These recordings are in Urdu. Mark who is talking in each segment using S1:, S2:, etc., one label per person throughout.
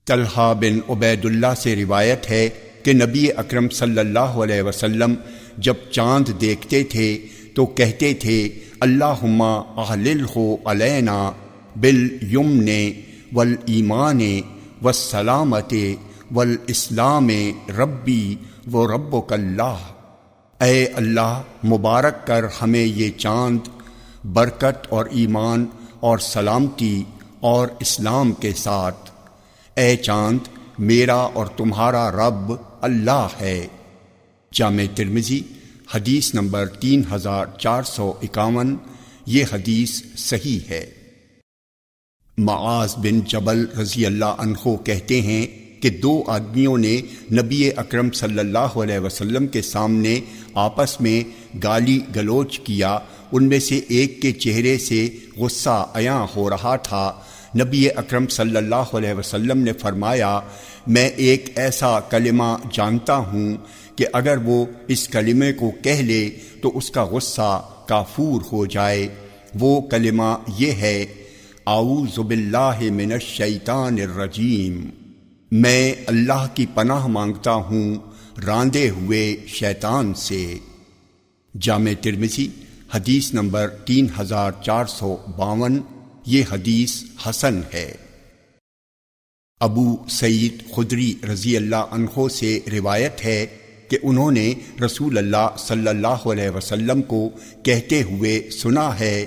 S1: طلحہ بن عبید اللہ سے روایت ہے کہ نبی اکرم صلی اللہ علیہ وسلم جب چاند دیکھتے تھے تو کہتے تھے اللہم اہللہ علینا بالیمن والایمان والسلامت والاسلام ربی و ربک اللہ۔ اے اللہ مبارک کر ہمیں یہ چاند برکت اور ایمان اور سلامتی اور اسلام کے ساتھ۔ اے چاند میرا اور تمہارا رب اللہ ہے۔ جامع ترمذی حدیث نمبر 3451۔ یہ حدیث صحیح ہے۔ معاذ بن جبل رضی اللہ عنہ کہتے ہیں کہ دو آدمیوں نے نبی اکرم صلی اللہ علیہ وسلم کے سامنے آپس میں گالی گلوچ کیا۔ ان میں سے ایک کے چہرے سے غصہ عیاں ہو رہا تھا۔ نبی اکرم صلی اللہ علیہ وسلم نے فرمایا، میں ایک ایسا کلمہ جانتا ہوں کہ اگر وہ اس کلمے کو کہہ لے تو اس کا غصہ کافور ہو جائے۔ وہ کلمہ یہ ہے، اعوذ باللہ من الشیطان الرجیم، میں اللہ کی پناہ مانگتا ہوں راندے ہوئے شیطان سے۔ جامع ترمذی حدیث نمبر 3452۔ یہ حدیث حسن ہے۔ ابو سعید خدری رضی اللہ عنہ سے روایت ہے کہ انہوں نے رسول اللہ صلی اللہ علیہ وسلم کو کہتے ہوئے سنا ہے،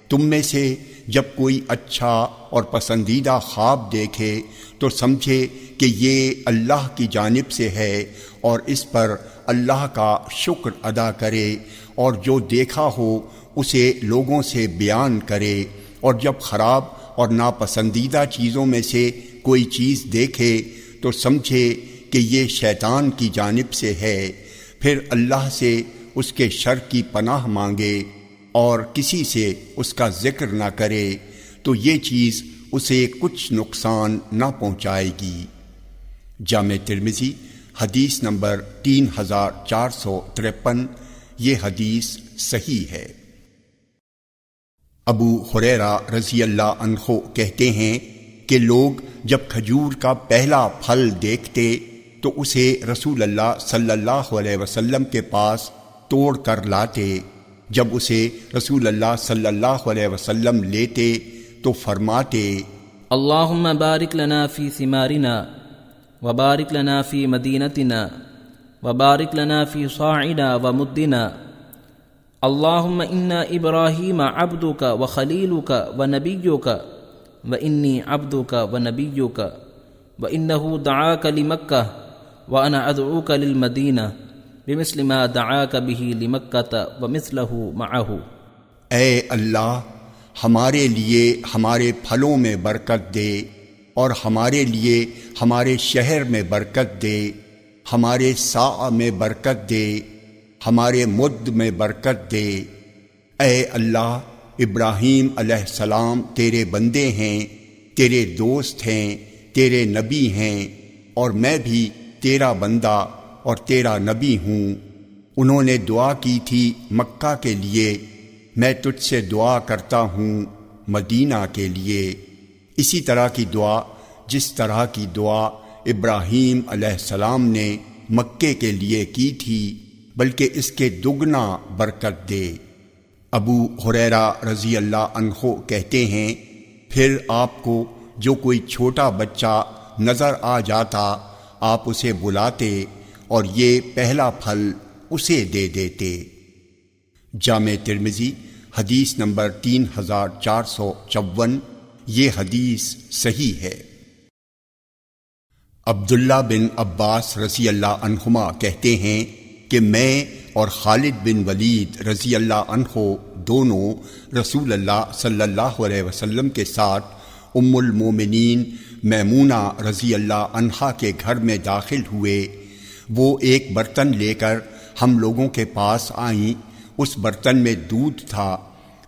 S1: تم میں سے جب کوئی اچھا اور پسندیدہ خواب دیکھے تو سمجھے کہ یہ اللہ کی جانب سے ہے اور اس پر اللہ کا شکر ادا کرے، اور جو دیکھا ہو اسے لوگوں سے بیان کرے، اور جب خراب اور ناپسندیدہ چیزوں میں سے کوئی چیز دیکھے تو سمجھے کہ یہ شیطان کی جانب سے ہے، پھر اللہ سے اس کے شر کی پناہ مانگے اور کسی سے اس کا ذکر نہ کرے تو یہ چیز اسے کچھ نقصان نہ پہنچائے گی۔ جامع ترمذی حدیث نمبر 3453۔ یہ حدیث صحیح ہے۔ ابو ہریرہ رضی اللہ عنہ کہتے ہیں کہ لوگ جب کھجور کا پہلا پھل دیکھتے تو اسے رسول اللہ صلی اللہ علیہ وسلم کے پاس توڑ کر لاتے۔ جب اسے رسول اللہ صلی اللہ علیہ وسلم لیتے تو فرماتے،
S2: اللہم بارک لنا فی ثمارنا وبارک لنا فی مدینتنا وبارک لنا فی صاعنا ومدنا، اللہم انا ابراہیم عبدک وخلیلک ونبیک وانی عبدک ونبیک وانہ دعاک لمکہ وانا ادعوک للمدینہ بمثل ما دعاک بہ لمکہ ومثلہ معہ۔
S1: اے اللہ ہمارے لیے ہمارے پھلوں میں برکت دے اور ہمارے لیے ہمارے شہر میں برکت دے، ہمارے صاع میں برکت دے، ہمارے مد میں برکت دے۔ اے اللہ ابراہیم علیہ السلام تیرے بندے ہیں، تیرے دوست ہیں، تیرے نبی ہیں، اور میں بھی تیرا بندہ اور تیرا نبی ہوں۔ انہوں نے دعا کی تھی مکہ کے لیے، میں تجھ سے دعا کرتا ہوں مدینہ کے لیے۔ اسی طرح کی دعا جس طرح کی دعا ابراہیم علیہ السلام نے مکے کے لیے کی تھی، بلکہ اس کے دگنا برکت دے۔ ابو ہریرہ رضی اللہ عنہ کہتے ہیں، پھر آپ کو جو کوئی چھوٹا بچہ نظر آ جاتا آپ اسے بلاتے اور یہ پہلا پھل اسے دے دیتے۔ جامع ترمذی حدیث نمبر 3454۔ یہ حدیث صحیح ہے۔ عبداللہ بن عباس رضی اللہ عنہما کہتے ہیں کہ میں اور خالد بن ولید رضی اللہ عنہ دونوں رسول اللہ صلی اللہ علیہ وسلم کے ساتھ ام المومنین میمونہ رضی اللہ عنہا کے گھر میں داخل ہوئے۔ وہ ایک برتن لے کر ہم لوگوں کے پاس آئیں۔ اس برتن میں دودھ تھا۔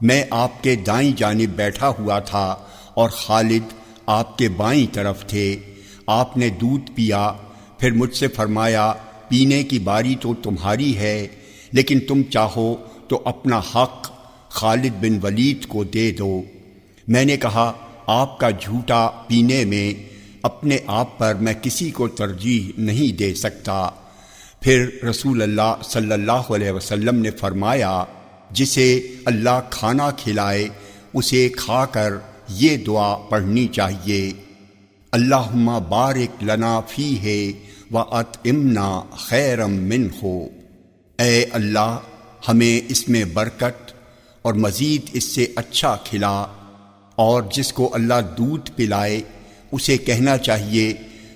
S1: میں آپ کے دائیں جانب بیٹھا ہوا تھا اور خالد آپ کے بائیں طرف تھے۔ آپ نے دودھ پیا، پھر مجھ سے فرمایا، پینے کی باری تو تمہاری ہے، لیکن تم چاہو تو اپنا حق خالد بن ولید کو دے دو۔ میں نے کہا، آپ کا جھوٹا پینے میں اپنے آپ پر میں کسی کو ترجیح نہیں دے سکتا۔ پھر رسول اللہ صلی اللہ علیہ وسلم نے فرمایا، جسے اللہ کھانا کھلائے اسے کھا کر یہ دعا پڑھنی چاہیے، اللہم بارک لنا فیہ وَأَطْعِمْنَا خَيْرًا مِّنْهُ، اے اللہ ہمیں اس میں برکت اور مزید اس سے اچھا کھلا۔ اور جس کو اللہ دودھ پلائے اسے کہنا چاہیے،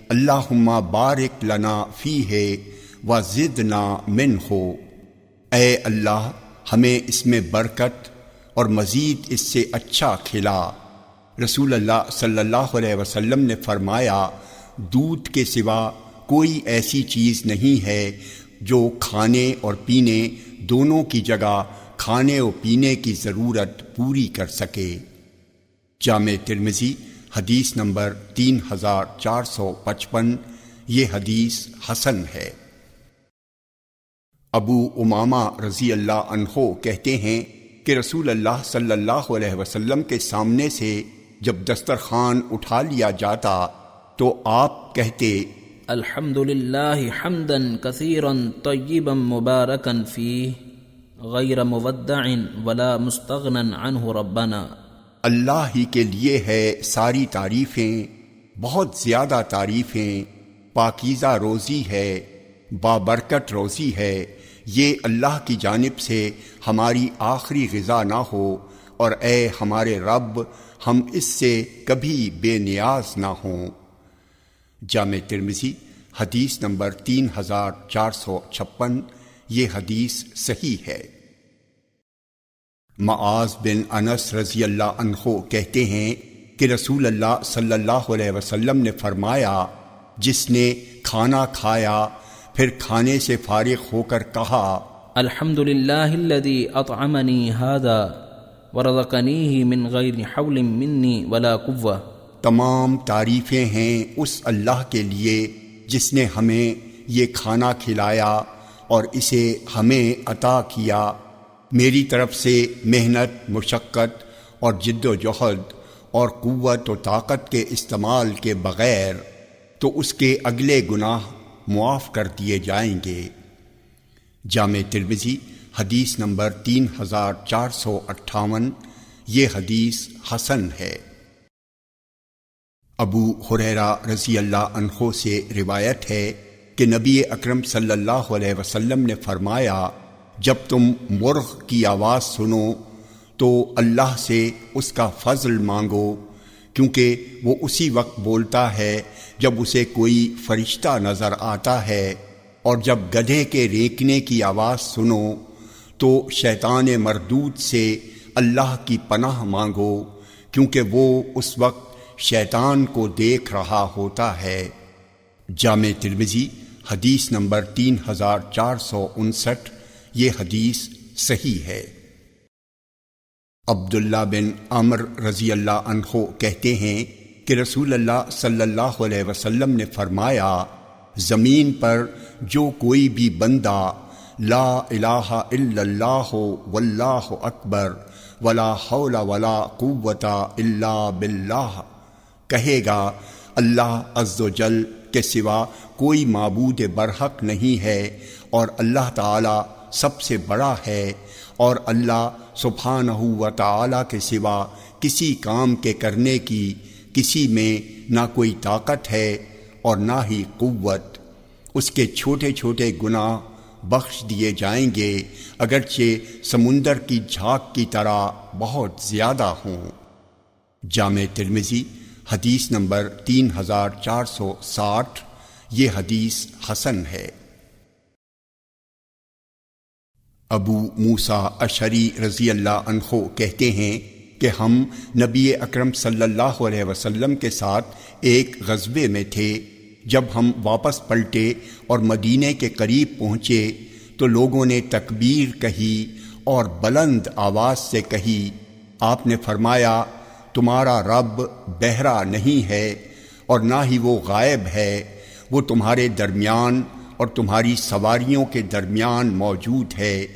S1: اللہم بارک لنا فیہ وزدنا منہ، اے اللہ ہمیں اس میں برکت اور مزید اس سے اچھا کھلا۔ رسول اللہ صلی اللہ علیہ وسلم نے فرمایا، دودھ کے سوا کوئی ایسی چیز نہیں ہے جو کھانے اور پینے دونوں کی جگہ کھانے اور پینے کی ضرورت پوری کر سکے۔ جامع ترمذی حدیث نمبر 3455، یہ حدیث حسن ہے۔ ابو امامہ رضی اللہ عنہ کہتے ہیں کہ رسول اللہ صلی اللہ علیہ وسلم کے سامنے سے جب دسترخوان اٹھا لیا جاتا تو آپ کہتے،
S2: الحمد للہ حمدا کثیرا طیبا مبارکا فیہ غیر مودع ولا مستغنا عنہ ربنا،
S1: اللہ ہی کے لیے ہے ساری تعریفیں، بہت زیادہ تعریفیں، پاکیزہ روزی ہے، بابرکت روزی ہے، یہ اللہ کی جانب سے ہماری آخری غذا نہ ہو، اور اے ہمارے رب ہم اس سے کبھی بے نیاز نہ ہوں۔ جامع ترمذی حدیث نمبر 3456، یہ حدیث صحیح ہے۔ معاذ بن انس رضی اللہ عنہ کہتے ہیں کہ رسول اللہ صلی اللہ علیہ وسلم نے فرمایا، جس نے کھانا کھایا پھر کھانے سے فارغ ہو کر کہا،
S2: الحمد للہ الذی اطعمنی ھذا ورزقنیہ من غیر حول منی ولا قوہ،
S1: تمام تعریفیں ہیں اس اللہ کے لیے جس نے ہمیں یہ کھانا کھلایا اور اسے ہمیں عطا کیا، میری طرف سے محنت، مشقت اور جد و جہد اور قوت و طاقت کے استعمال کے بغیر، تو اس کے اگلے گناہ معاف کر دیے جائیں گے۔ جامع ترمذی حدیث نمبر 3458، یہ حدیث حسن ہے۔ ابو ہریرہ رضی اللہ عنہ سے روایت ہے کہ نبی اکرم صلی اللہ علیہ وسلم نے فرمایا، جب تم مرغ کی آواز سنو تو اللہ سے اس کا فضل مانگو، کیونکہ وہ اسی وقت بولتا ہے جب اسے کوئی فرشتہ نظر آتا ہے، اور جب گدھے کے ریکنے کی آواز سنو تو شیطان مردود سے اللہ کی پناہ مانگو، کیونکہ وہ اس وقت شیطان کو دیکھ رہا ہوتا ہے۔ جامع ترمذی حدیث نمبر 3459، یہ حدیث صحیح ہے۔ عبداللہ بن عمر رضی اللہ عنہ کہتے ہیں کہ رسول اللہ صلی اللہ علیہ وسلم نے فرمایا، زمین پر جو کوئی بھی بندہ لا الہ الا اللہ واللہ اکبر ولا حول ولا قوت الا باللہ کہے گا، اللہ عز و جل کے سوا کوئی معبود برحق نہیں ہے، اور اللہ تعالی سب سے بڑا ہے، اور اللہ سبحانہ و تعالی کے سوا کسی کام کے کرنے کی کسی میں نہ کوئی طاقت ہے اور نہ ہی قوت، اس کے چھوٹے چھوٹے گناہ بخش دیے جائیں گے، اگرچہ سمندر کی جھاگ کی طرح بہت زیادہ ہوں۔ جامع ترمذی حدیث نمبر 3460، یہ حدیث حسن ہے۔ ابو موسیٰ اشعری رضی اللہ عنہ کہتے ہیں کہ ہم نبی اکرم صلی اللہ علیہ وسلم کے ساتھ ایک غزوے میں تھے۔ جب ہم واپس پلٹے اور مدینے کے قریب پہنچے تو لوگوں نے تکبیر کہی اور بلند آواز سے کہی۔ آپ نے فرمایا، تمہارا رب بہرا نہیں ہے اور نہ ہی وہ غائب ہے، وہ تمہارے درمیان اور تمہاری سواریوں کے درمیان موجود ہے۔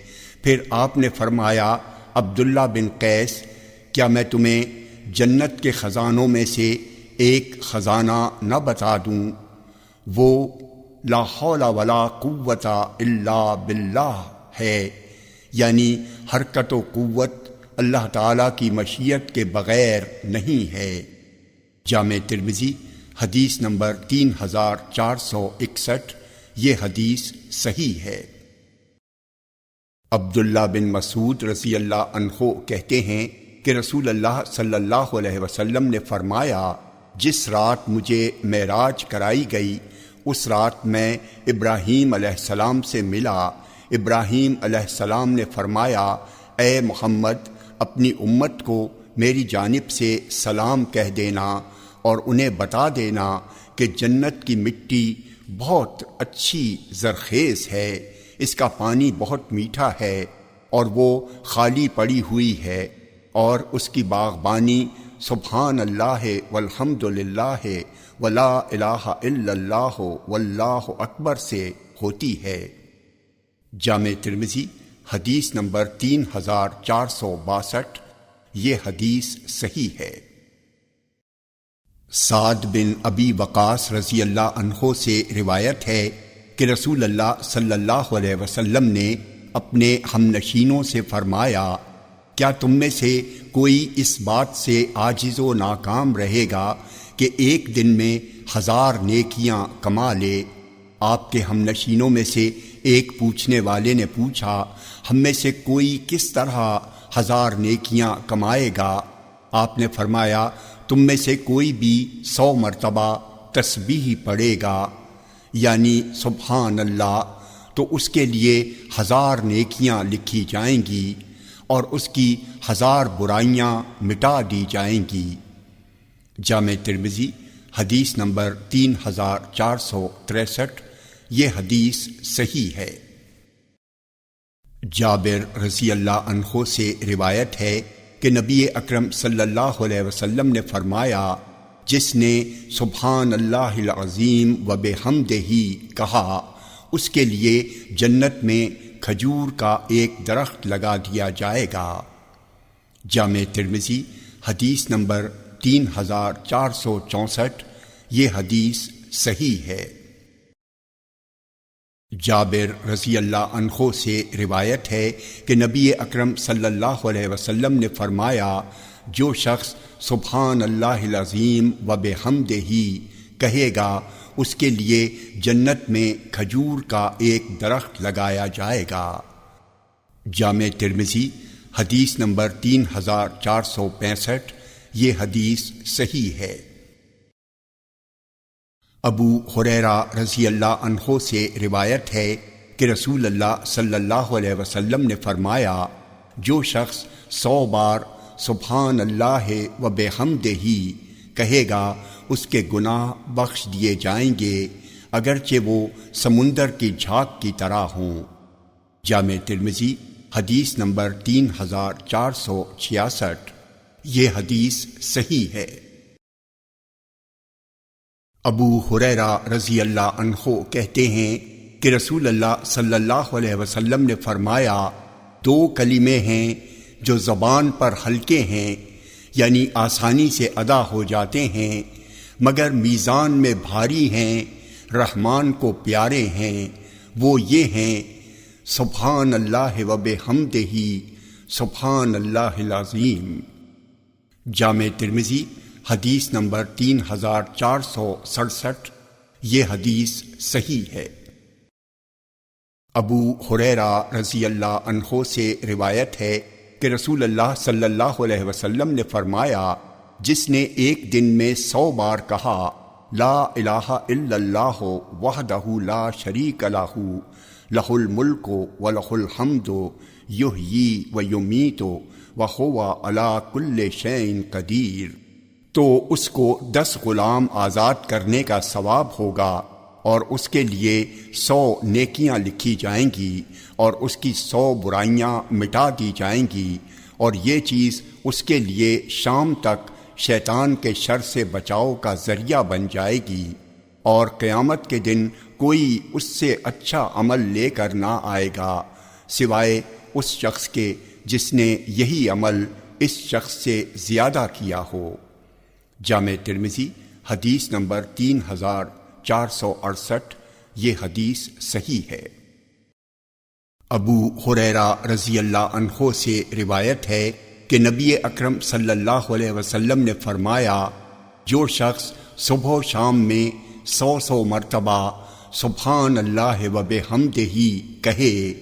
S1: پھر آپ نے فرمایا، عبداللہ بن قیس، کیا میں تمہیں جنت کے خزانوں میں سے ایک خزانہ نہ بتا دوں، وہ لا حول ولا قوت الا باللہ ہے، یعنی حرکت و قوت اللہ تعالیٰ کی مشیت کے بغیر نہیں ہے۔ جامع ترمذی حدیث نمبر 3461، یہ حدیث صحیح ہے۔ عبداللہ بن مسعود رضی اللہ عنہ کہتے ہیں کہ رسول اللہ صلی اللہ علیہ وسلم نے فرمایا، جس رات مجھے معراج کرائی گئی اس رات میں ابراہیم علیہ السلام سے ملا۔ ابراہیم علیہ السلام نے فرمایا، اے محمد، اپنی امت کو میری جانب سے سلام کہہ دینا اور انہیں بتا دینا کہ جنت کی مٹی بہت اچھی زرخیز ہے، اس کا پانی بہت میٹھا ہے اور وہ خالی پڑی ہوئی ہے، اور اس کی باغبانی سبحان اللہ والحمد للہ ولا الہ الا اللہ واللہ اکبر سے ہوتی ہے۔ جامع ترمذی حدیث نمبر 3462، یہ حدیث صحیح ہے۔ سعد بن ابی وقاص رضی اللہ عنہ سے روایت ہے کہ رسول اللہ صلی اللہ علیہ وسلم نے اپنے ہمنشینوں سے فرمایا، کیا تم میں سے کوئی اس بات سے عاجز و ناکام رہے گا کہ ایک دن میں 1000 نیکیاں کما لے؟ آپ کے ہمنشینوں میں سے ایک پوچھنے والے نے پوچھا، ہم میں سے کوئی کس طرح 1000 نیکیاں کمائے گا؟ آپ نے فرمایا، تم میں سے کوئی بھی 100 مرتبہ تسبیح پڑھے گا، یعنی سبحان اللہ، تو اس کے لیے 1000 نیکیاں لکھی جائیں گی اور اس کی 1000 برائیاں مٹا دی جائیں گی۔ جامع ترمذی حدیث نمبر 3463، یہ حدیث صحیح ہے۔ جابر رضی اللہ عنہ سے روایت ہے کہ نبی اکرم صلی اللہ علیہ وسلم نے فرمایا، جس نے سبحان اللہ العظیم و بحمدہ کہا، اس کے لیے جنت میں کھجور کا ایک درخت لگا دیا جائے گا۔ جامع ترمذی حدیث نمبر 3464، یہ حدیث صحیح ہے۔ جابر رضی اللہ عنہ سے روایت ہے کہ نبی اکرم صلی اللہ علیہ وسلم نے فرمایا، جو شخص سبحان اللہ العظیم و بحمدہ کہے گا، اس کے لیے جنت میں کھجور کا ایک درخت لگایا جائے گا۔ جامع ترمذی حدیث نمبر 3465، یہ حدیث صحیح ہے۔ ابو ہریرہ رضی اللہ عنہ سے روایت ہے کہ رسول اللہ صلی اللہ علیہ وسلم نے فرمایا، جو شخص 100 بار سبحان اللہ و بحمدہ کہے گا، اس کے گناہ بخش دیے جائیں گے، اگرچہ وہ سمندر کی جھاگ کی طرح ہوں۔ جامع ترمذی حدیث نمبر 3466، یہ حدیث صحیح ہے۔ ابو ہریرہ رضی اللہ عنہ کہتے ہیں کہ رسول اللہ صلی اللہ علیہ وسلم نے فرمایا، 2 کلمے ہیں جو زبان پر ہلکے ہیں، یعنی آسانی سے ادا ہو جاتے ہیں، مگر میزان میں بھاری ہیں، رحمان کو پیارے ہیں، وہ یہ ہیں، سبحان اللہ و بحمدہ سبحان اللہ العظیم۔ جامع ترمذی حدیث نمبر 3467، یہ حدیث صحیح ہے۔ ابو ہریرہ رضی اللہ عنہ سے روایت ہے کہ رسول اللہ صلی اللہ علیہ وسلم نے فرمایا، جس نے ایک دن میں 100 بار کہا، لا الہ الا اللہ وحدہ لا شریک لہ لہ الملک و لہ الحمد یحیی و یمیت وہو علی کل شیء قدیر، تو اس کو 10 غلام آزاد کرنے کا ثواب ہوگا، اور اس کے لیے 100 نیکیاں لکھی جائیں گی، اور اس کی 100 برائیاں مٹا دی جائیں گی، اور یہ چیز اس کے لیے شام تک شیطان کے شر سے بچاؤ کا ذریعہ بن جائے گی، اور قیامت کے دن کوئی اس سے اچھا عمل لے کر نہ آئے گا سوائے اس شخص کے جس نے یہی عمل اس شخص سے زیادہ کیا ہو۔ جامع ترمذی حدیث نمبر 3468، یہ حدیث صحیح ہے۔ ابو ہریرہ رضی اللہ عنہ سے روایت ہے کہ نبی اکرم صلی اللہ علیہ وسلم نے فرمایا، جو شخص صبح و شام میں 100 مرتبہ سبحان اللہ و بحمدہ کہے،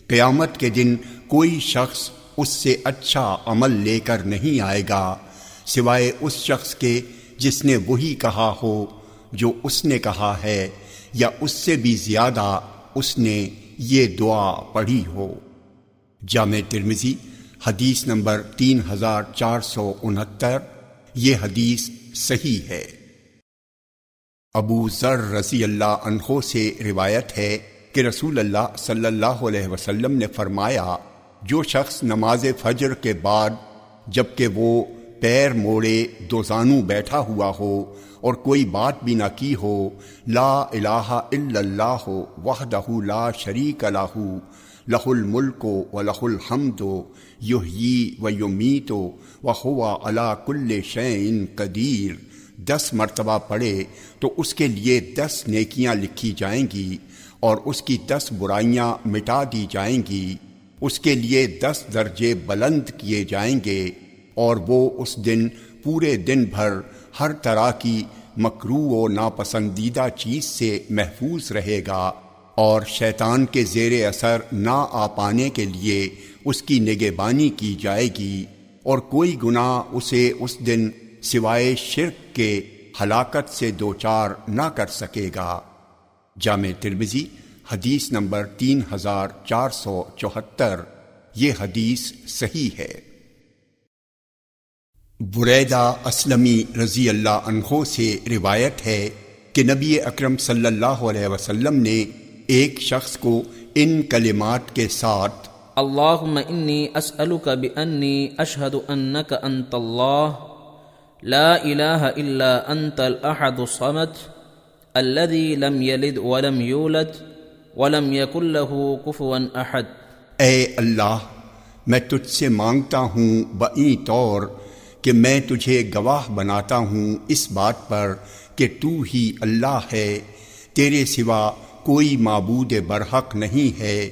S1: قیامت کے دن کوئی شخص اس سے اچھا عمل لے کر نہیں آئے گا سوائے اس شخص کے جس نے وہی کہا ہو جو اس نے کہا ہے، یا اس سے بھی زیادہ اس نے یہ دعا پڑھی ہو۔ جامع ترمذی حدیث نمبر 3469، یہ حدیث صحیح ہے۔ ابو ذر رضی اللہ عنہ سے روایت ہے کہ رسول اللہ صلی اللہ علیہ وسلم نے فرمایا، جو شخص نماز فجر کے بعد جبکہ وہ پیر موڑے دوزانو بیٹھا ہوا ہو اور کوئی بات بھی نہ کی ہو، لا الہ الا اللہ وحدہ لا شریک لہ لہ الملک و لہ الحمد یحیی و یمیت وہو علی کل شیء قدیر 10 مرتبہ پڑھے تو اس کے لیے 10 نیکیاں لکھی جائیں گی اور اس کی 10 برائیاں مٹا دی جائیں گی، اس کے لیے 10 درجے بلند کیے جائیں گے، اور وہ اس دن پورے دن بھر ہر طرح کی مکروہ و ناپسندیدہ چیز سے محفوظ رہے گا، اور شیطان کے زیر اثر نہ آ پانے کے لیے اس کی نگہبانی کی جائے گی، اور کوئی گناہ اسے اس دن سوائے شرک کے ہلاکت سے دوچار نہ کر سکے گا۔ جامع ترمذی حدیث نمبر 3474، یہ حدیث صحیح ہے۔ بریدہ اسلمی رضی اللہ عنہ سے روایت ہے کہ نبی اکرم صلی اللہ علیہ وسلم نے ایک شخص کو ان کلمات کے ساتھ
S2: اللہم انی اسألک بانی اشہد انک انت اللہ لا الہ الا انت الاحد الصمد الذي لم يلد ولم يولد ولم يكن له كفوا احد،
S1: اے اللہ، میں تجھ سے مانگتا ہوں بئی طور کہ میں تجھے گواہ بناتا ہوں اس بات پر کہ تو ہی اللہ ہے، تیرے سوا کوئی معبود برحق نہیں ہے،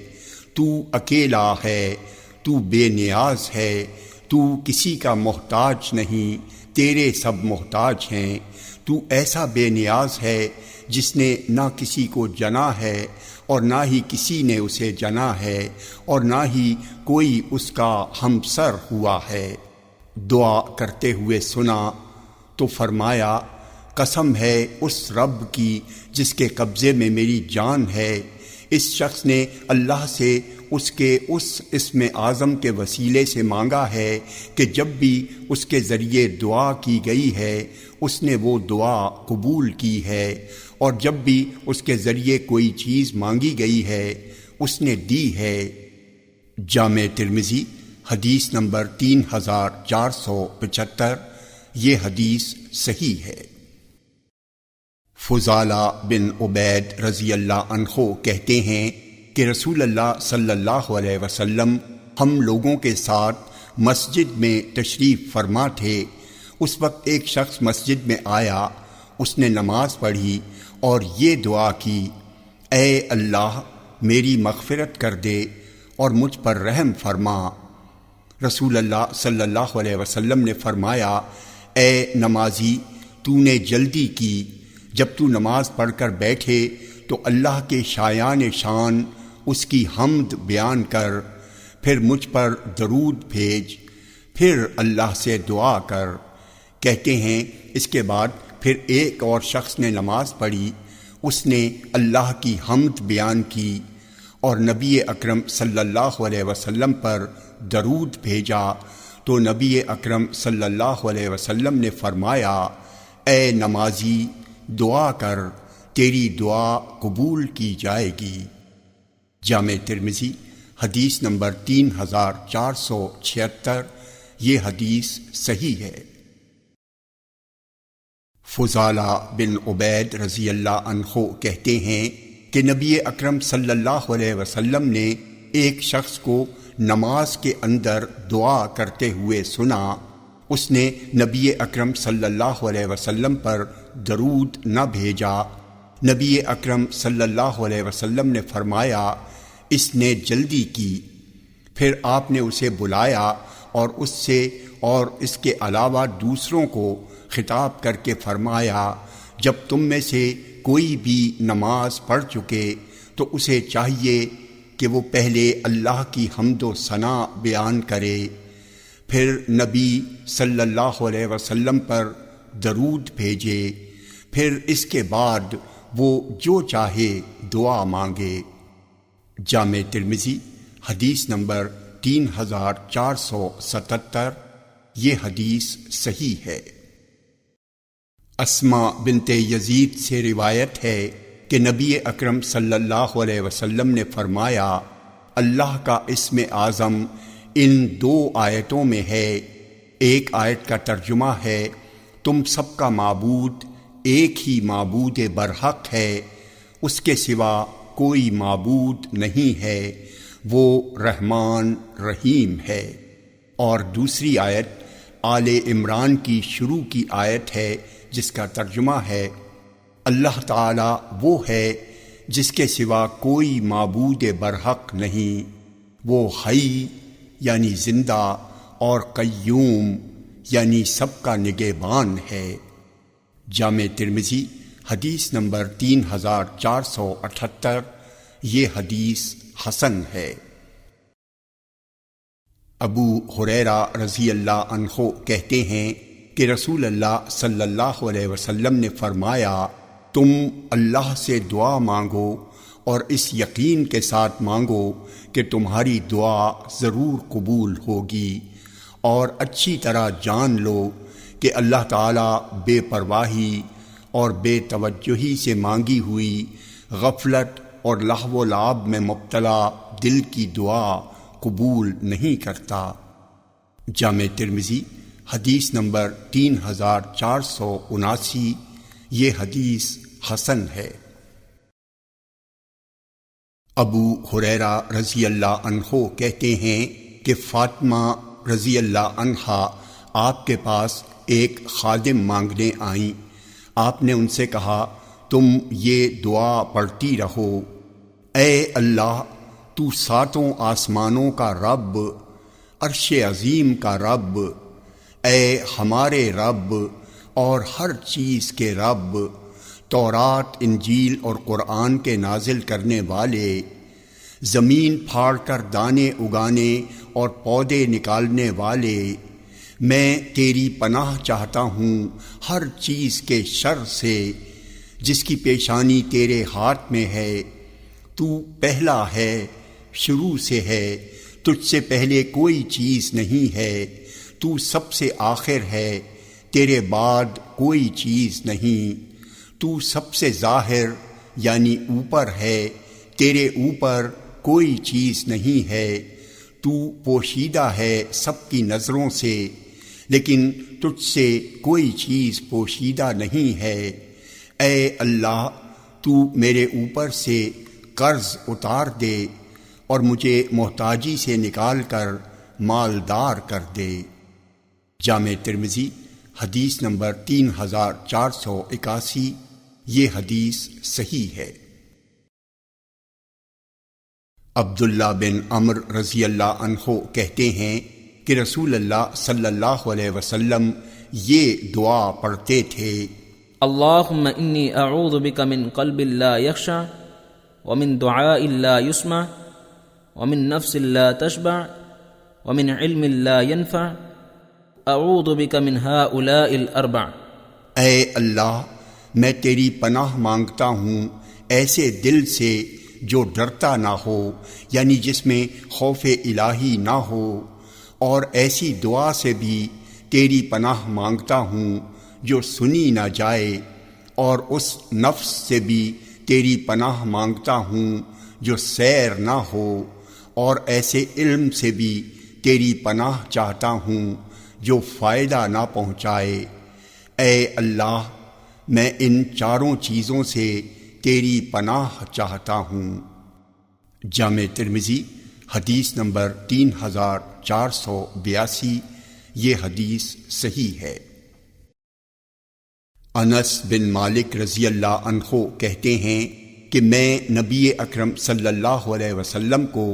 S1: تو اکیلا ہے، تو بے نیاز ہے، تو کسی کا محتاج نہیں، تیرے سب محتاج ہیں، تو ایسا بے نیاز ہے جس نے نہ کسی کو جنا ہے اور نہ ہی کسی نے اسے جنا ہے، اور نہ ہی کوئی اس کا ہمسر ہوا ہے۔ دعا کرتے ہوئے سنا تو فرمایا، قسم ہے اس رب کی جس کے قبضے میں میری جان ہے، اس شخص نے اللہ سے اس کے اس اسم اعظم کے وسیلے سے مانگا ہے کہ جب بھی اس کے ذریعے دعا کی گئی ہے اس نے وہ دعا قبول کی ہے، اور جب بھی اس کے ذریعے کوئی چیز مانگی گئی ہے اس نے دی ہے۔ جامع ترمذی حدیث نمبر 3475، یہ حدیث صحیح ہے۔ فضالہ بن عبید رضی اللہ عنہ کہتے ہیں کہ رسول اللہ صلی اللہ علیہ وسلم ہم لوگوں کے ساتھ مسجد میں تشریف فرما تھے۔ اس وقت ایک شخص مسجد میں آیا، اس نے نماز پڑھی اور یہ دعا کی، اے اللہ میری مغفرت کر دے اور مجھ پر رحم فرما۔ رسول اللہ صلی اللہ علیہ وسلم نے فرمایا، اے نمازی، تو نے جلدی کی، جب تو نماز پڑھ کر بیٹھے تو اللہ کے شایان شان اس کی حمد بیان کر، پھر مجھ پر درود بھیج، پھر اللہ سے دعا کر۔ کہتے ہیں اس کے بعد پھر ایک اور شخص نے نماز پڑھی، اس نے اللہ کی حمد بیان کی اور نبی اکرم صلی اللہ علیہ وسلم پر درود بھیجا، تو نبی اکرم صلی اللہ علیہ وسلم نے فرمایا، اے نمازی دعا کر، تیری دعا قبول کی جائے گی۔ جامع ترمذی حدیث نمبر 3476، یہ حدیث صحیح ہے۔ فضالہ بن عبید رضی اللہ عنہ کہتے ہیں کہ نبی اکرم صلی اللہ علیہ وسلم نے ایک شخص کو نماز کے اندر دعا کرتے ہوئے سنا، اس نے نبی اکرم صلی اللہ علیہ وسلم پر درود نہ بھیجا۔ نبی اکرم صلی اللہ علیہ وسلم نے فرمایا، اس نے جلدی کی۔ پھر آپ نے اسے بلایا اور اس سے اور اس کے علاوہ دوسروں کو خطاب کر کے فرمایا، جب تم میں سے کوئی بھی نماز پڑھ چکے تو اسے چاہیے کہ وہ پہلے اللہ کی حمد و ثنا بیان کرے، پھر نبی صلی اللہ علیہ وسلم پر درود بھیجے، پھر اس کے بعد وہ جو چاہے دعا مانگے۔ جامع ترمذی حدیث نمبر 3477۔ یہ حدیث صحیح ہے۔ اسماء بنت یزید سے روایت ہے کہ نبی اکرم صلی اللہ علیہ وسلم نے فرمایا، اللہ کا اسم اعظم ان 2 آیتوں میں ہے۔ ایک آیت کا ترجمہ ہے، تم سب کا معبود ایک ہی معبود برحق ہے، اس کے سوا کوئی معبود نہیں ہے، وہ رحمان رحیم ہے۔ اور دوسری آیت آل عمران کی شروع کی آیت ہے جس کا ترجمہ ہے، اللہ تعالیٰ وہ ہے جس کے سوا کوئی معبود برحق نہیں، وہ حی یعنی زندہ اور قیوم یعنی سب کا نگہبان ہے۔ جامع ترمذی حدیث نمبر 3478۔ یہ حدیث حسن ہے۔ ابو ہریرہ رضی اللہ عنہ کہتے ہیں کہ رسول اللہ صلی اللہ علیہ وسلم نے فرمایا، تم اللہ سے دعا مانگو اور اس یقین کے ساتھ مانگو کہ تمہاری دعا ضرور قبول ہوگی، اور اچھی طرح جان لو کہ اللہ تعالیٰ بے پرواہی اور بے توجہی سے مانگی ہوئی غفلت اور لہو و لعب میں مبتلا دل کی دعا قبول نہیں کرتا۔ جامع ترمذی حدیث نمبر 3479۔ یہ حدیث حسن ہے۔ ابو ہریرہ رضی اللہ عنہ کہتے ہیں کہ فاطمہ رضی اللہ عنہا آپ کے پاس ایک خادم مانگنے آئیں۔ آپ نے ان سے کہا، تم یہ دعا پڑھتی رہو، اے اللہ تو 7 آسمانوں کا رب، عرش عظیم کا رب، اے ہمارے رب اور ہر چیز کے رب، تورات، انجیل اور قرآن کے نازل کرنے والے، زمین پھاڑ کر دانے اگانے اور پودے نکالنے والے، میں تیری پناہ چاہتا ہوں ہر چیز کے شر سے جس کی پیشانی تیرے ہاتھ میں ہے۔ تو پہلا ہے، شروع سے ہے، تجھ سے پہلے کوئی چیز نہیں ہے، تو سب سے آخر ہے، تیرے بعد کوئی چیز نہیں، تو سب سے ظاہر یعنی اوپر ہے، تیرے اوپر کوئی چیز نہیں ہے، تو پوشیدہ ہے سب کی نظروں سے، لیکن تجھ سے کوئی چیز پوشیدہ نہیں ہے۔ اے اللہ تو میرے اوپر سے قرض اتار دے اور مجھے محتاجی سے نکال کر مالدار کر دے۔ جامع ترمذی حدیث نمبر 3481۔ یہ حدیث صحیح ہے۔ عبداللہ بن عمرو رضی اللہ عنہ کہتے ہیں کہ رسول اللہ صلی اللہ علیہ وسلم یہ دعا پڑھتے تھے،
S2: اللہم انی اعوذ بک من قلب لا یخشع ومن دعاء لا یسمع ومن نفس لا تشبع ومن علم لا ينفع اعوذ بک من هؤلاء الاربع۔
S1: اے اللہ میں تیری پناہ مانگتا ہوں ایسے دل سے جو ڈرتا نہ ہو، یعنی جس میں خوف الہی نہ ہو، اور ایسی دعا سے بھی تیری پناہ مانگتا ہوں جو سنی نہ جائے، اور اس نفس سے بھی تیری پناہ مانگتا ہوں جو سیر نہ ہو، اور ایسے علم سے بھی تیری پناہ چاہتا ہوں جو فائدہ نہ پہنچائے۔ اے اللہ میں ان چاروں چیزوں سے تیری پناہ چاہتا ہوں۔ جامع ترمذی حدیث نمبر 3482۔ یہ حدیث صحیح ہے۔ انس بن مالک رضی اللہ عنہ کہتے ہیں کہ میں نبی اکرم صلی اللہ علیہ وسلم کو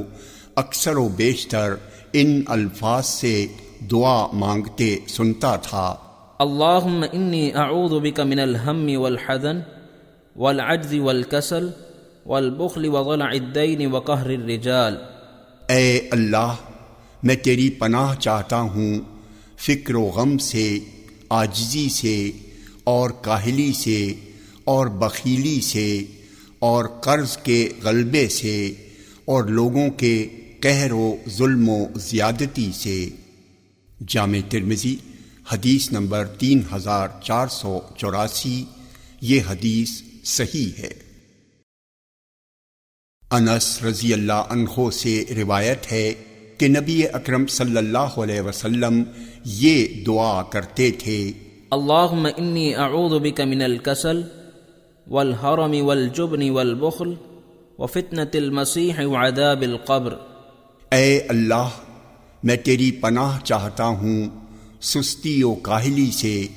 S1: اکثر و بیشتر ان الفاظ سے دعا مانگتے سنتا تھا:
S2: اللہم انی اعوذ بک من الہم والحزن والعجز والکسل والبخل وضلع الدین وقہر الرجال۔
S1: اے اللہ، میں تیری پناہ چاہتا ہوں فکر و غم سے، عاجزی سے، اور کاہلی سے، اور بخیلی سے، اور قرض کے غلبے سے، اور لوگوں کے قہر و ظلم و زیادتی سے۔ جامع ترمذی حدیث نمبر 3484، یہ حدیث صحیح ہے۔ انس رضی اللہ عنہ سے روایت ہے کہ نبی اکرم صلی اللہ علیہ وسلم یہ دعا کرتے تھے:
S2: اللہم انی اعوذ بک من الکسل والحرم والجبن والبخل وفتنة المسیح وعذاب القبر۔
S1: اے اللہ، میں تیری پناہ چاہتا ہوں سستی و کاہلی سے،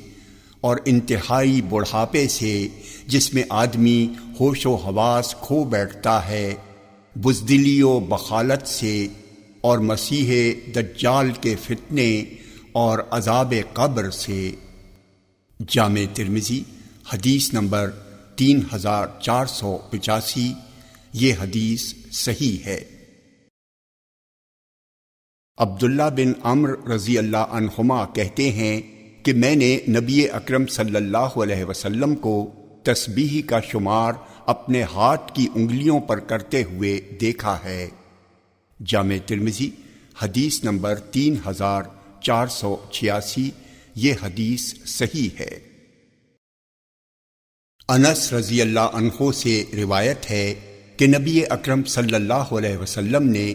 S1: اور انتہائی بڑھاپے سے جس میں آدمی ہوش و حواس کھو بیٹھتا ہے، بزدلی و بخالت سے، اور مسیح دجال کے فتنے اور عذاب قبر سے۔ جامع ترمذی حدیث نمبر 3485، یہ حدیث صحیح ہے۔ عبداللہ بن عمرو رضی اللہ عنہما کہتے ہیں کہ میں نے نبی اکرم صلی اللہ علیہ وسلم کو تسبیح کا شمار اپنے ہاتھ کی انگلیوں پر کرتے ہوئے دیکھا ہے۔ جامع ترمذی حدیث نمبر 3486، یہ حدیث صحیح ہے۔ انس رضی اللہ عنہ سے روایت ہے کہ نبی اکرم صلی اللہ علیہ وسلم نے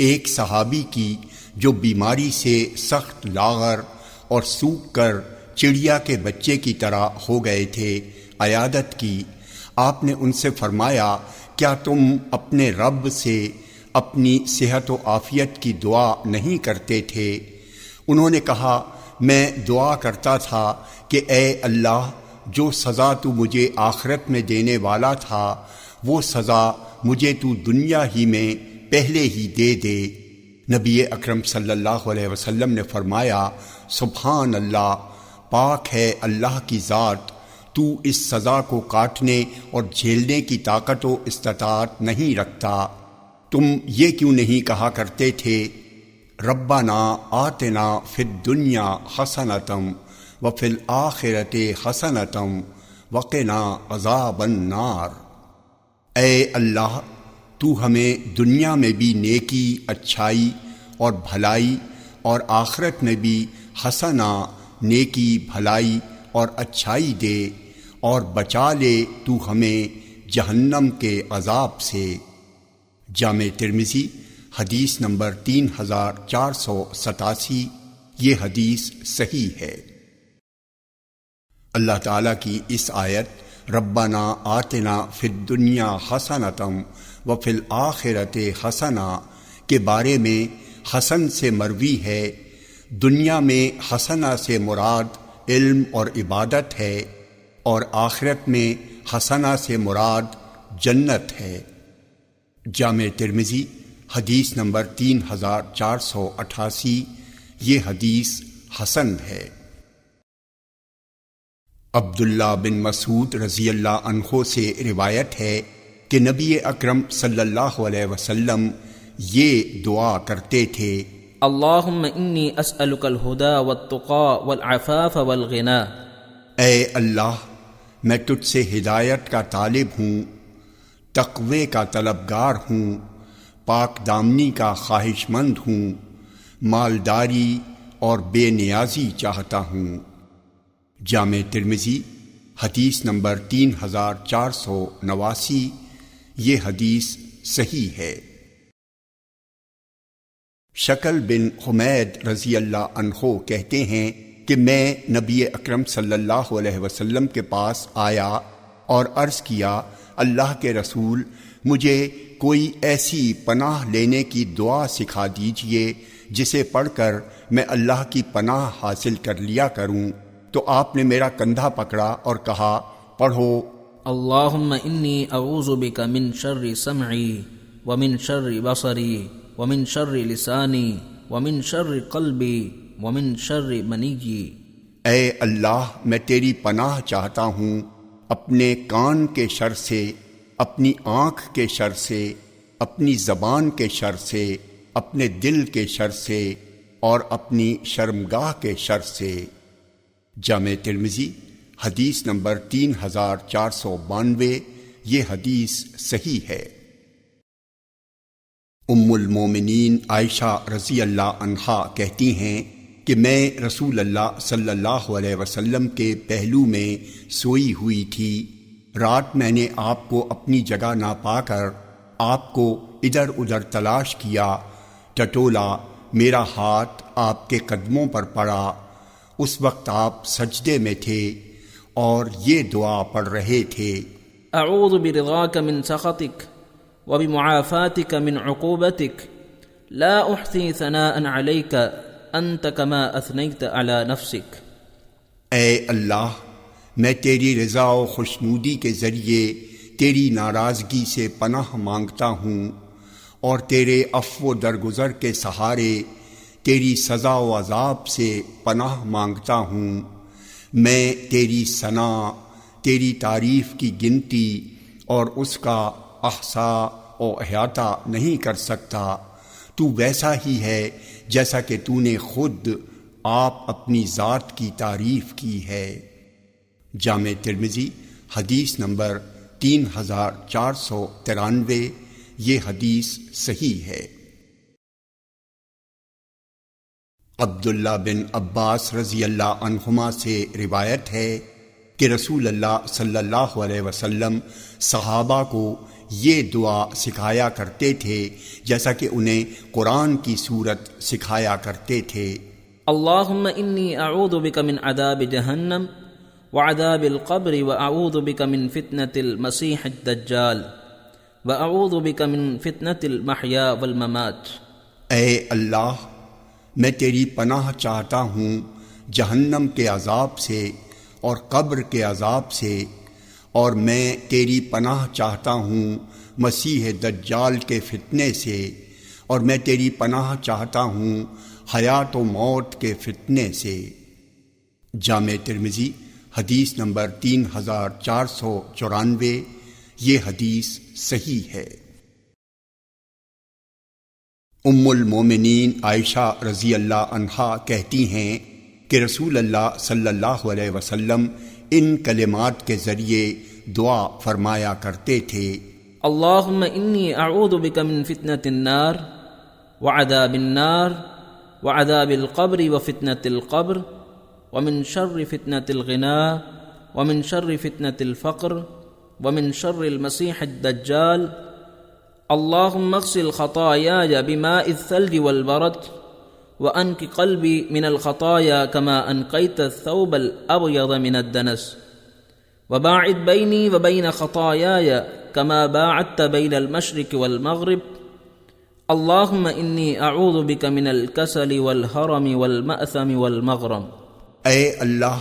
S1: ایک صحابی کی جو بیماری سے سخت لاغر اور سوکھ کر چڑیا کے بچے کی طرح ہو گئے تھے عیادت کی۔ آپ نے ان سے فرمایا: کیا تم اپنے رب سے اپنی صحت و عافیت کی دعا نہیں کرتے تھے؟ انہوں نے کہا: میں دعا کرتا تھا کہ اے اللہ، جو سزا تو مجھے آخرت میں دینے والا تھا وہ سزا مجھے تو دنیا ہی میں پہلے ہی دے دے۔ نبی اکرم صلی اللہ علیہ وسلم نے فرمایا: سبحان اللہ، پاک ہے اللہ کی ذات، تو اس سزا کو کاٹنے اور جھیلنے کی طاقت و استطاعت نہیں رکھتا۔ تم یہ کیوں نہیں کہا کرتے تھے: ربنا آتنا فی الدنیا حسنۃ وفی الآخرۃ حسنۃ وقنا عذاب النار۔ اے اللہ، تو ہمیں دنیا میں بھی نیکی، اچھائی اور بھلائی، اور آخرت میں بھی حسنہ، نیکی، بھلائی اور اچھائی دے، اور بچا لے تو ہمیں جہنم کے عذاب سے۔ جامع ترمذی حدیث نمبر 3487، یہ حدیث صحیح ہے۔ اللہ تعالیٰ کی اس آیت ربنا آتنا فی الدنیا حسنۃ وفی الآخرۃ حسنہ کے بارے میں حسن سے مروی ہے۔ دنیا میں حسنہ سے مراد علم اور عبادت ہے، اور آخرت میں حسنہ سے مراد جنت ہے۔ جامع ترمذی حدیث نمبر 3488، یہ حدیث حسن ہے۔ عبداللہ بن مسعود رضی اللہ عنہ سے روایت ہے کہ نبی اکرم صلی اللہ علیہ وسلم یہ دعا کرتے تھے:
S2: اللہم انی اسألک الہدی والتقی والعفاف والغنی۔
S1: اے اللہ، میں تجھ سے ہدایت کا طالب ہوں، تقوی کا طلبگار ہوں، پاک دامنی کا خواہش مند ہوں، مالداری اور بے نیازی چاہتا ہوں۔ جامع ترمذی حدیث نمبر 3489، یہ حدیث صحیح ہے۔ شکل بن حمید رضی اللہ عنہ کہتے ہیں کہ میں نبی اکرم صلی اللہ علیہ وسلم کے پاس آیا اور عرض کیا: اللہ کے رسول، مجھے کوئی ایسی پناہ لینے کی دعا سکھا دیجئے جسے پڑھ کر میں اللہ کی پناہ حاصل کر لیا کروں، تو آپ نے میرا کندھا پکڑا اور کہا، پڑھو،
S2: اللہم انی اعوذ بک من شر سمعی ومن شر بصری ومن شر لسانی ومن شر قلبی ومن شر منیی۔
S1: اے اللہ، میں تیری پناہ چاہتا ہوں اپنے کان کے شر سے، اپنی آنکھ کے شر سے، اپنی زبان کے شر سے، اپنے دل کے شر سے، اور اپنی شرمگاہ کے شر سے۔ جامع ترمذی حدیث نمبر 3492، یہ حدیث صحیح ہے۔ ام المومنین عائشہ رضی اللہ عنہا کہتی ہیں کہ میں رسول اللہ صلی اللہ علیہ وسلم کے پہلو میں سوئی ہوئی تھی۔ رات میں نے آپ کو اپنی جگہ نہ پا کر آپ کو ادھر ادھر تلاش کیا، ٹٹولا، میرا ہاتھ آپ کے قدموں پر پڑا۔ اس وقت آپ سجدے میں تھے اور یہ دعا پڑھ رہے تھے،
S2: اعوذ برضاک من سخطک وبمعافاتک من عقوبتک لا احصی ثناء علیک انت کما اثنیت علی نفسک۔
S1: اے اللہ، میں تیری رضا و خوشنودی کے ذریعے تیری ناراضگی سے پناہ مانگتا ہوں، اور تیرے عفو و درگزر کے سہارے تیری سزا و عذاب سے پناہ مانگتا ہوں۔ میں تیری ثنا، تیری تعریف کی گنتی اور اس کا احصاء و احاطہ نہیں کر سکتا۔ تو ویسا ہی ہے جیسا کہ تو نے خود آپ اپنی ذات کی تعریف کی ہے۔ جامع ترمذی حدیث نمبر 3493، یہ حدیث صحیح ہے۔ عبداللہ بن عباس رضی اللہ عنہما سے روایت ہے کہ رسول اللہ صلی اللہ علیہ وسلم صحابہ کو یہ دعا سکھایا کرتے تھے جیسا کہ انہیں قرآن کی صورت سکھایا کرتے تھے۔
S2: اللہم انی اعوذ بک من عذاب جہنم وعذاب القبر واعوذ بک من فتنة المسیح الدجال واعوذ بک من فتنة المحیا والممات۔
S1: اے اللہ، میں تیری پناہ چاہتا ہوں جہنم کے عذاب سے اور قبر کے عذاب سے، اور میں تیری پناہ چاہتا ہوں مسیح دجال کے فتنے سے، اور میں تیری پناہ چاہتا ہوں حیات و موت کے فتنے سے۔ جامع ترمذی حدیث نمبر 3494، یہ حدیث صحیح ہے۔ ام المومنین عائشہ رضی اللہ عنہا کہتی ہیں کہ رسول اللہ صلی اللہ علیہ وسلم ان کلمات کے ذریعے دعا فرمایا کرتے تھے،
S2: اللہم انی اعوذ بک من فتنة النار وعذاب النار وعذاب القبر وفتنة القبر ومن شر فتنة الغنا ومن شر فتنة الفقر ومن شر المسيح الدجال اللهم اغسل خطاياي بماء الثلج والبرد وأنق قلبي من الخطايا كما أنقيت الثوب الأبيض من الدنس وباعد بيني وبين خطاياي كما باعدت بين المشرق والمغرب اللهم إني أعوذ بك من الكسل والهرم والمأثم والمغرم۔
S1: اے اللہ،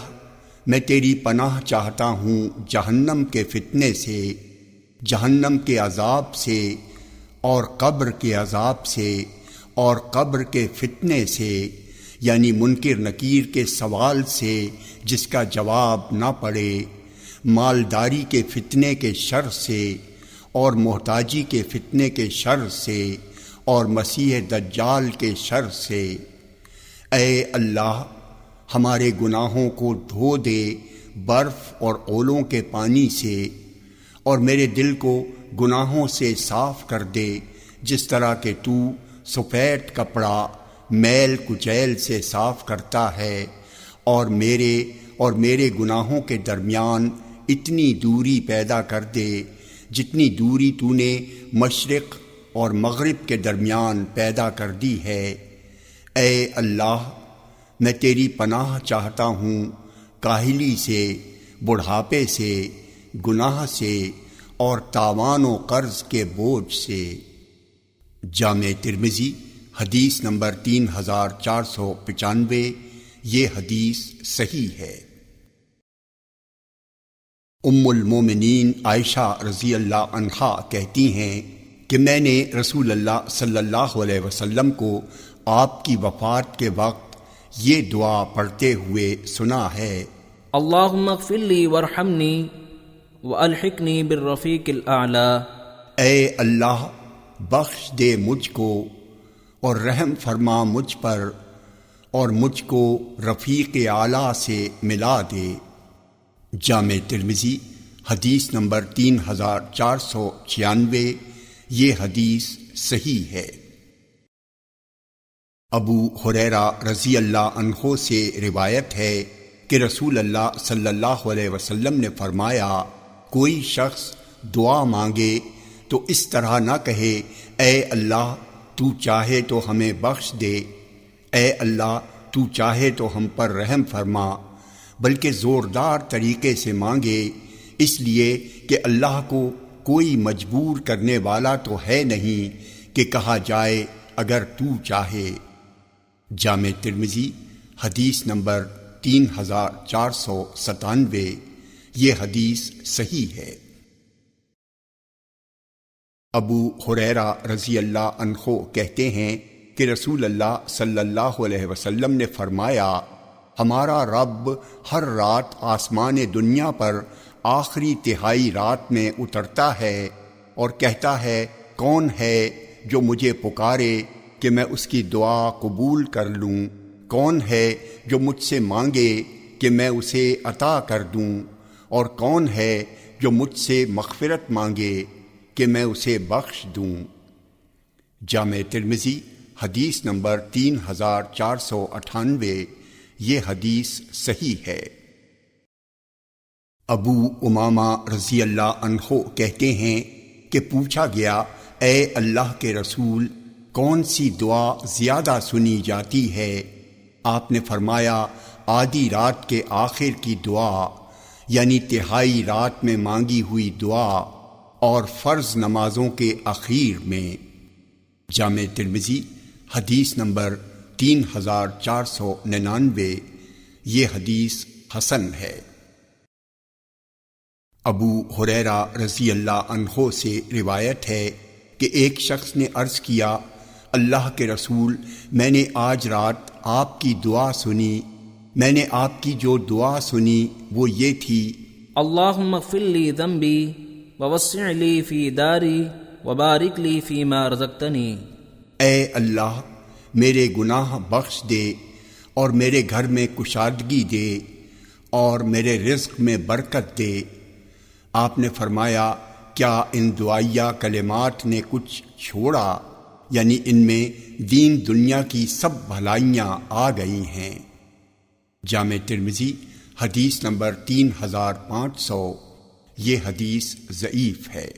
S1: میں تیری پناہ چاہتا ہوں جہنم کے فتنے سے، جہنم کے عذاب سے، اور قبر کے عذاب سے، اور قبر کے فتنے سے، یعنی منکر نکیر کے سوال سے جس کا جواب نہ پڑے، مالداری کے فتنے کے شر سے، اور محتاجی کے فتنے کے شر سے، اور مسیح دجال کے شر سے۔ اے اللہ، ہمارے گناہوں کو دھو دے برف اور اولوں کے پانی سے، اور میرے دل کو گناہوں سے صاف کر دے جس طرح کہ تو سفید کپڑا میل کچیل سے صاف کرتا ہے، اور میرے گناہوں کے درمیان اتنی دوری پیدا کر دے جتنی دوری تو نے مشرق اور مغرب کے درمیان پیدا کر دی ہے۔ اے اللہ، میں تیری پناہ چاہتا ہوں کاہلی سے، بڑھاپے سے، گناہ سے، اور تاوان و قرض کے بوجھ سے۔ جامع ترمذی حدیث نمبر 3495، یہ حدیث صحیح ہے۔ ام المومنین عائشہ رضی اللہ عنہا کہتی ہیں کہ میں نے رسول اللہ صلی اللہ علیہ وسلم کو آپ کی وفات کے وقت یہ دعا پڑھتے ہوئے سنا ہے:
S2: اللہم اغفر لی وارحمنی والحقنی بالرفیق الاعلی۔
S1: اے اللہ بخش دے مجھ کو اور رحم فرما مجھ پر اور مجھ کو رفیق اعلیٰ سے ملا دے۔ جامع ترمذی حدیث نمبر 3496، یہ حدیث صحیح ہے۔ ابو ہریرہ رضی اللہ عنہ سے روایت ہے کہ رسول اللہ صلی اللہ علیہ وسلم نے فرمایا، کوئی شخص دعا مانگے تو اس طرح نہ کہے اے اللہ تو چاہے تو ہمیں بخش دے، اے اللہ تو چاہے تو ہم پر رحم فرما، بلکہ زوردار طریقے سے مانگے، اس لیے کہ اللہ کو کوئی مجبور کرنے والا تو ہے نہیں کہ کہا جائے اگر تو چاہے۔ جامع ترمذی حدیث نمبر 3497، یہ حدیث صحیح ہے۔ ابو ہریرہ رضی اللہ عنہ کہتے ہیں کہ رسول اللہ صلی اللہ علیہ وسلم نے فرمایا، ہمارا رب ہر رات آسمان دنیا پر آخری تہائی رات میں اترتا ہے اور کہتا ہے، کون ہے جو مجھے پکارے کہ میں اس کی دعا قبول کر لوں؟ کون ہے جو مجھ سے مانگے کہ میں اسے عطا کر دوں؟ اور کون ہے جو مجھ سے مغفرت مانگے کہ میں اسے بخش دوں؟ جامع ترمذی حدیث نمبر 3498، یہ حدیث صحیح ہے۔ ابو امامہ رضی اللہ عنہ کہتے ہیں کہ پوچھا گیا، اے اللہ کے رسول، کون سی دعا زیادہ سنی جاتی ہے؟ آپ نے فرمایا، آدھی رات کے آخر کی دعا، یعنی تہائی رات میں مانگی ہوئی دعا، اور فرض نمازوں کے اخیر میں۔ جامع ترمذی حدیث نمبر 3499، یہ حدیث حسن ہے۔ ابو ہریرہ رضی اللہ عنہ سے روایت ہے کہ ایک شخص نے عرض کیا، اللہ کے رسول، میں نے آج رات آپ کی دعا سنی، میں نے آپ کی جو دعا سنی وہ یہ تھی:
S2: اللہم اغفر لی ذنبی ووسع لی فی داری وبارک لی فیما رزقتنی۔
S1: اے اللہ میرے گناہ بخش دے اور میرے گھر میں کشادگی دے اور میرے رزق میں برکت دے۔ آپ نے فرمایا، کیا ان دعائیہ کلمات نے کچھ چھوڑا؟ یعنی ان میں دین دنیا کی سب بھلائیاں آ گئی ہیں۔ جامع ترمذی حدیث نمبر 3500، یہ حدیث ضعیف ہے۔